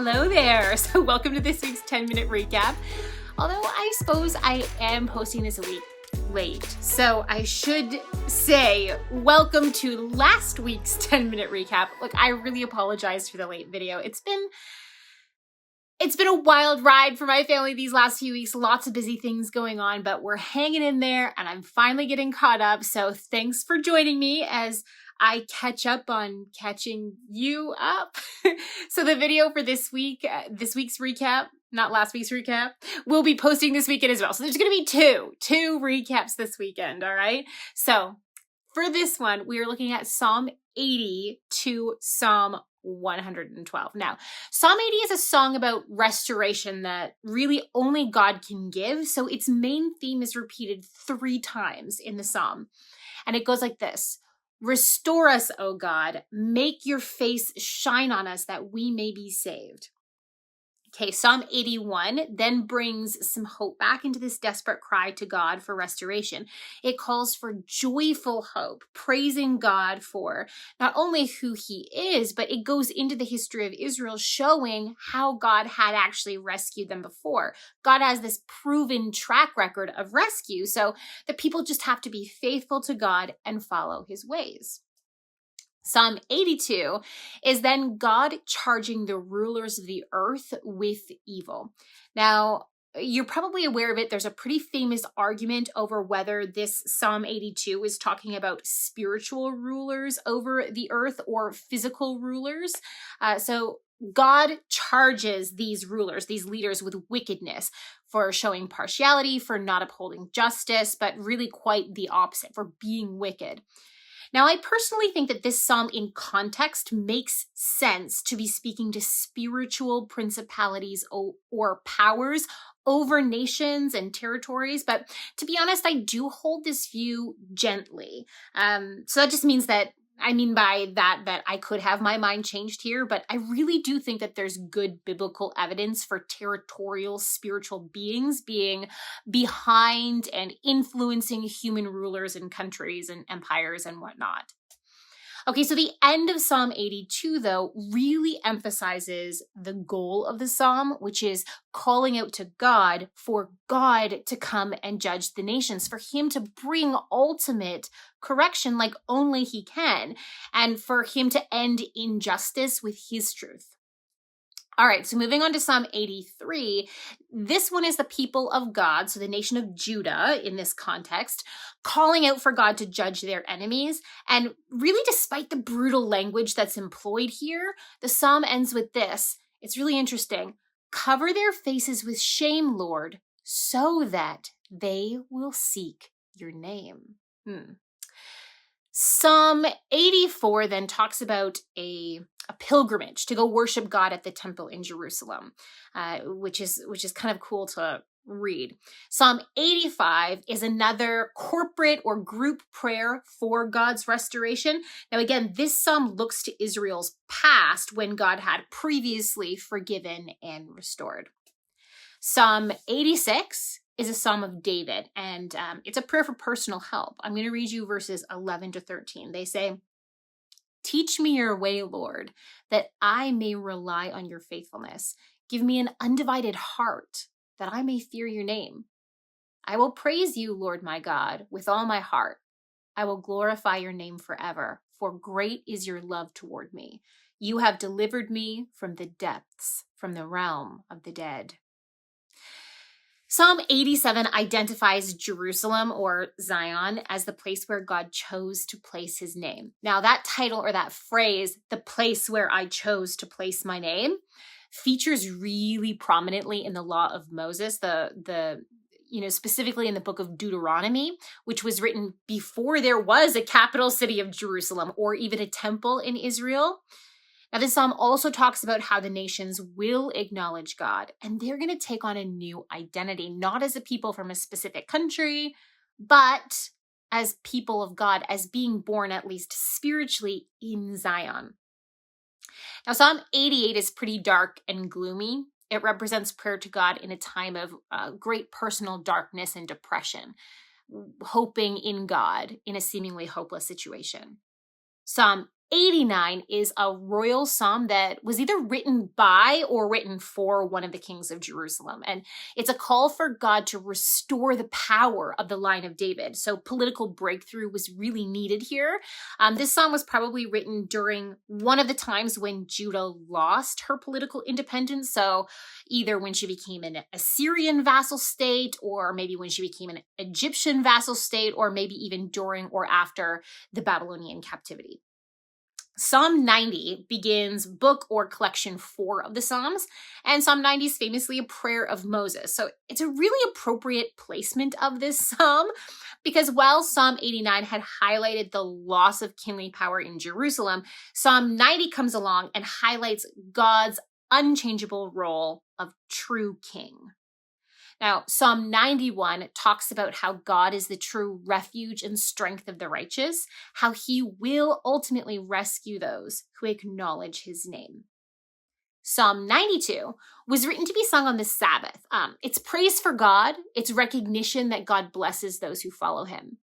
Hello there. So welcome to this week's 10-minute recap. Although I suppose I am posting this a week late. So I should say welcome to last week's 10-minute recap. Look, I really apologize for the late video. It's been a wild ride for my family these last few weeks. Lots of busy things going on, but we're hanging in there and I'm finally getting caught up. So thanks for joining me as I catch up on catching you up. So the video for this week's recap, not last week's recap, we'll be posting this weekend as well. So there's going to be two recaps this weekend. All right. So for this one, we are looking at Psalm 80 to Psalm 112. Now, Psalm 80 is a song about restoration that really only God can give. So its main theme is repeated 3 times in the psalm. And it goes like this. Restore us, O God. Make your face shine on us that we may be saved. Okay, Psalm 81 then brings some hope back into this desperate cry to God for restoration. It calls for joyful hope, praising God for not only who he is, but it goes into the history of Israel, showing how God had actually rescued them before. God has this proven track record of rescue, so the people just have to be faithful to God and follow his ways. Psalm 82 is then God charging the rulers of the earth with evil. Now, you're probably aware of it. There's a pretty famous argument over whether this Psalm 82 is talking about spiritual rulers over the earth or physical rulers. So God charges these rulers, these leaders, with wickedness for showing partiality, for not upholding justice, but really quite the opposite, for being wicked. Now, I personally think that this psalm in context makes sense to be speaking to spiritual principalities or powers over nations and territories. But to be honest, I do hold this view gently. So that just means that I mean by that I could have my mind changed here, but I really do think that there's good biblical evidence for territorial spiritual beings being behind and influencing human rulers and countries and empires and whatnot. Okay, so the end of Psalm 82, though, really emphasizes the goal of the psalm, which is calling out to God for God to come and judge the nations, for him to bring ultimate correction like only he can, and for him to end injustice with his truth. All right, so moving on to Psalm 83, this one is the people of God, so the nation of Judah in this context, calling out for God to judge their enemies. And really, despite the brutal language that's employed here, the psalm ends with this. It's really interesting. Cover their faces with shame, Lord, so that they will seek your name. Psalm 84 then talks about a pilgrimage to go worship God at the temple in Jerusalem, which is kind of cool to read. Psalm 85 is another corporate or group prayer for God's restoration. Now, again, this psalm looks to Israel's past when God had previously forgiven and restored. Psalm 86 is a psalm of David, and it's a prayer for personal help. I'm going to read you verses 11 to 13. They say, teach me your way, Lord, that I may rely on your faithfulness. Give me an undivided heart, that I may fear your name. I will praise you, Lord my God, with all my heart. I will glorify your name forever, for great is your love toward me. You have delivered me from the depths, from the realm of the dead. Psalm 87 identifies Jerusalem, or Zion, as the place where God chose to place his name. Now, that title or that phrase, the place where I chose to place my name, features really prominently in the law of Moses, specifically in the book of Deuteronomy, which was written before there was a capital city of Jerusalem or even a temple in Israel. Now, this psalm also talks about how the nations will acknowledge God, and they're going to take on a new identity, not as a people from a specific country, but as people of God, as being born at least spiritually in Zion. Now, Psalm 88 is pretty dark and gloomy. It represents prayer to God in a time of great personal darkness and depression, hoping in God in a seemingly hopeless situation. Psalm 89 is a royal psalm that was either written by or written for one of the kings of Jerusalem. And it's a call for God to restore the power of the line of David. So political breakthrough was really needed here. This psalm was probably written during one of the times when Judah lost her political independence. So either when she became an Assyrian vassal state, or maybe when she became an Egyptian vassal state, or maybe even during or after the Babylonian captivity. Psalm 90 begins book or collection 4 of the Psalms, and Psalm 90 is famously a prayer of Moses. So it's a really appropriate placement of this psalm, because while Psalm 89 had highlighted the loss of kingly power in Jerusalem, Psalm 90 comes along and highlights God's unchangeable role of true king. Now, Psalm 91 talks about how God is the true refuge and strength of the righteous, how he will ultimately rescue those who acknowledge his name. Psalm 92 was written to be sung on the Sabbath. It's praise for God. It's recognition that God blesses those who follow him.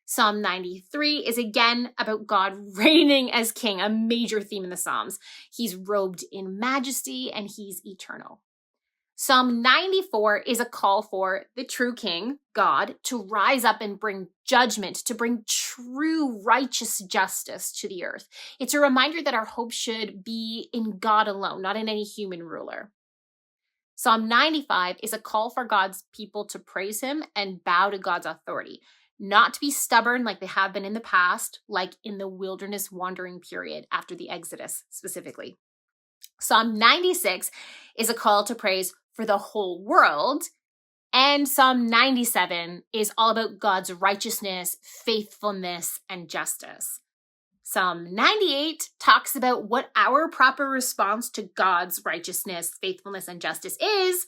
Psalm 93 is again about God reigning as king, a major theme in the Psalms. He's robed in majesty and he's eternal. Psalm 94 is a call for the true king, God, to rise up and bring judgment, to bring true righteous justice to the earth. It's a reminder that our hope should be in God alone, not in any human ruler. Psalm 95 is a call for God's people to praise him and bow to God's authority, not to be stubborn like they have been in the past, like in the wilderness wandering period after the Exodus specifically. Psalm 96 is a call to praise for the whole world, and Psalm 97 is all about God's righteousness, faithfulness, and justice. Psalm 98 talks about what our proper response to God's righteousness, faithfulness, and justice is,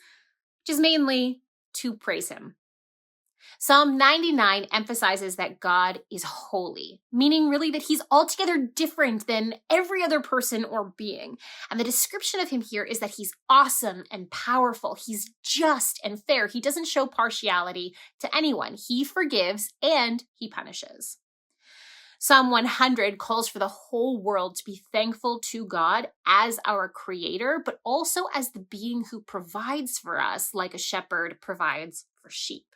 which is mainly to praise him. Psalm 99 emphasizes that God is holy, meaning really that he's altogether different than every other person or being. And the description of him here is that he's awesome and powerful. He's just and fair. He doesn't show partiality to anyone. He forgives and he punishes. Psalm 100 calls for the whole world to be thankful to God as our creator, but also as the being who provides for us like a shepherd provides for sheep.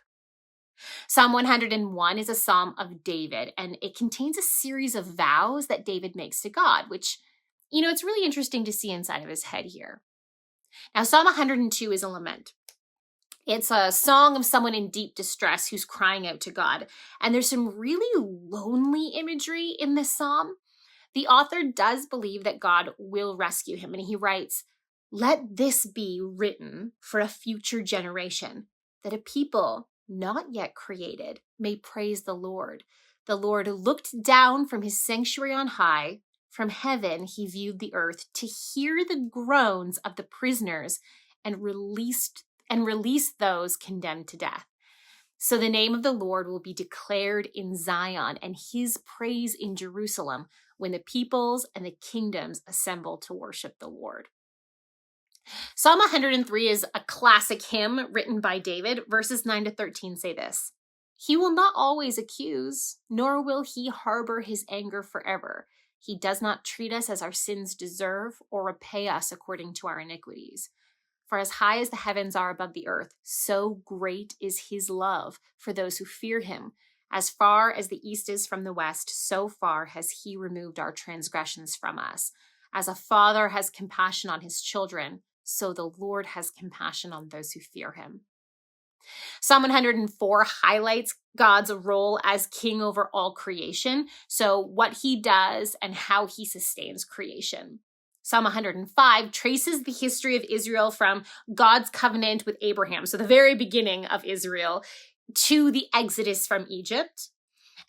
Psalm 101 is a psalm of David, and it contains a series of vows that David makes to God, which, it's really interesting to see inside of his head here. Now, Psalm 102 is a lament. It's a song of someone in deep distress who's crying out to God, and there's some really lonely imagery in this psalm. The author does believe that God will rescue him, and he writes, "Let this be written for a future generation, that a people not yet created may praise the Lord. The Lord looked down from his sanctuary on high. From heaven he viewed the earth to hear the groans of the prisoners and release those condemned to death. So the name of the Lord will be declared in Zion and his praise in Jerusalem when the peoples and the kingdoms assemble to worship the Lord." Psalm 103 is a classic hymn written by David. Verses 9 to 13 say this: "He will not always accuse, nor will he harbor his anger forever. He does not treat us as our sins deserve or repay us according to our iniquities. For as high as the heavens are above the earth, so great is his love for those who fear him. As far as the east is from the west, so far has he removed our transgressions from us. As a father has compassion on his children, so the Lord has compassion on those who fear him." Psalm 104 highlights God's role as king over all creation, so what he does and how he sustains creation. Psalm 105 traces the history of Israel from God's covenant with Abraham, so the very beginning of Israel, to the exodus from Egypt.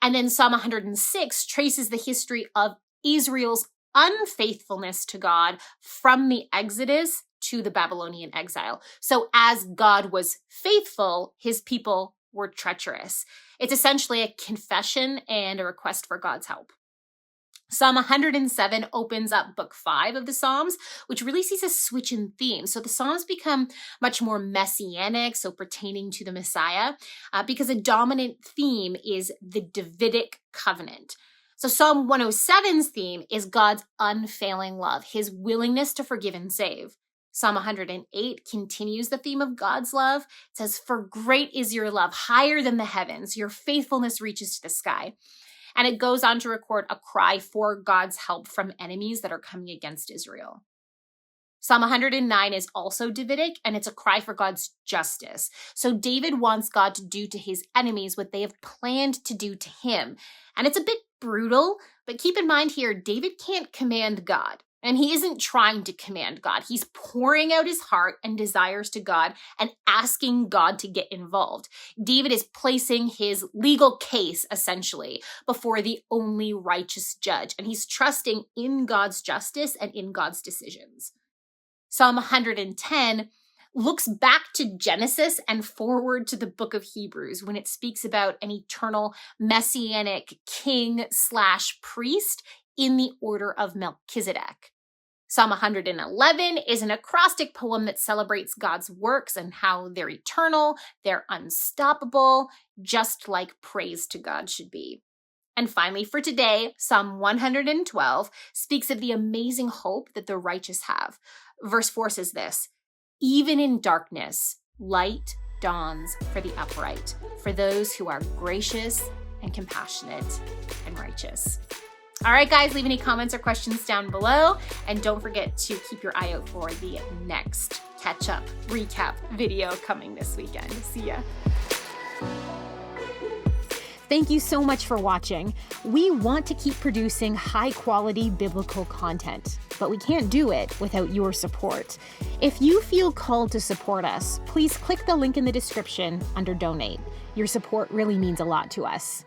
And then Psalm 106 traces the history of Israel's unfaithfulness to God from the exodus to the Babylonian exile. So as God was faithful, his people were treacherous. It's essentially a confession and a request for God's help. Psalm 107 opens up book 5 of the Psalms, which really sees a switch in theme. So the Psalms become much more messianic, so pertaining to the Messiah, because a dominant theme is the Davidic covenant. So Psalm 107's theme is God's unfailing love, his willingness to forgive and save. Psalm 108 continues the theme of God's love. It says, "For great is your love, higher than the heavens. Your faithfulness reaches to the sky." And it goes on to record a cry for God's help from enemies that are coming against Israel. Psalm 109 is also Davidic, and it's a cry for God's justice. So David wants God to do to his enemies what they have planned to do to him. And it's a bit brutal, but keep in mind here, David can't command God. And he isn't trying to command God. He's pouring out his heart and desires to God and asking God to get involved. David is placing his legal case, essentially, before the only righteous judge. And he's trusting in God's justice and in God's decisions. Psalm 110 looks back to Genesis and forward to the book of Hebrews when it speaks about an eternal messianic king/priest in the order of Melchizedek. Psalm 111 is an acrostic poem that celebrates God's works and how they're eternal, they're unstoppable, just like praise to God should be. And finally, for today, Psalm 112 speaks of the amazing hope that the righteous have. Verse 4 says this, "Even in darkness, light dawns for the upright, for those who are gracious and compassionate and righteous." All right, guys, leave any comments or questions down below. And don't forget to keep your eye out for the next catch-up recap video coming this weekend. See ya. Thank you so much for watching. We want to keep producing high-quality biblical content, but we can't do it without your support. If you feel called to support us, please click the link in the description under Donate. Your support really means a lot to us.